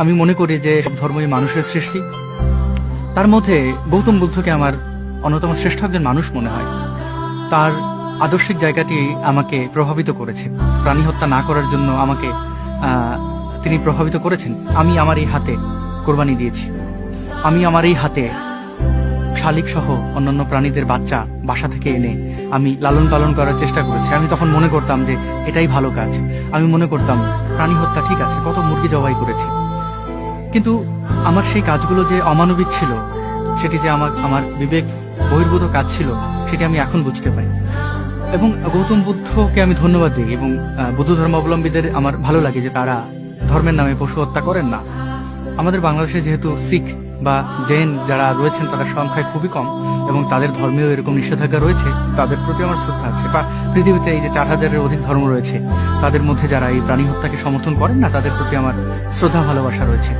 আমি মনে করি যে সব ধর্মই মানুষের সৃষ্টি। তার মধ্যে গৌতম বুদ্ধকে আমার অন্যতম শ্রেষ্ঠ একজন মানুষ মনে হয়। তার আদর্শিক জায়গাটি আমাকে প্রভাবিত করেছে। প্রাণী হত্যা না করার জন্য আমাকে তিনি প্রভাবিত করেছেন। আমি আমার এই হাতে কোরবানি দিয়েছি। আমি আমার এই হাতে শালিক সহ অন্যান্য প্রাণীদের বাচ্চা বাসা থেকে এনে আমি লালন পালন করার চেষ্টা করেছি। আমি তখন মনে করতাম যে এটাই ভালো কাজ। আমি মনে করতাম প্রাণী হত্যা ঠিক আছে, কত মুরগি জবাই করেছি, কিন্তু আমার সেই কাজগুলো যে অমানবিক ছিল, সেটি যে আমার বিবেক বহির্ভূত কাজ ছিল, সেটি আমি এখন বুঝতে পারি। এবং গৌতম বুদ্ধকে আমি ধন্যবাদ দিই, এবং বুদ্ধ ধর্মাবলম্বীদের আমার ভালো লাগে যে তারা ধর্মের নামে পশু হত্যা করেন না। আমাদের বাংলাদেশে যেহেতু শিখ বা জৈন যারা রয়েছেন তাদের সংখ্যায় খুবই কম, এবং তাদের ধর্মীয় এরকম নিষেধাজ্ঞা রয়েছে, তাদের প্রতি আমার শ্রদ্ধা আছে। বা পৃথিবীতে এই যে 4000-এর অধিক ধর্ম রয়েছে, তাদের মধ্যে যারা এই প্রাণী হত্যাকে সমর্থন করেন না, তাদের প্রতি আমার শ্রদ্ধা ভালোবাসা রয়েছে।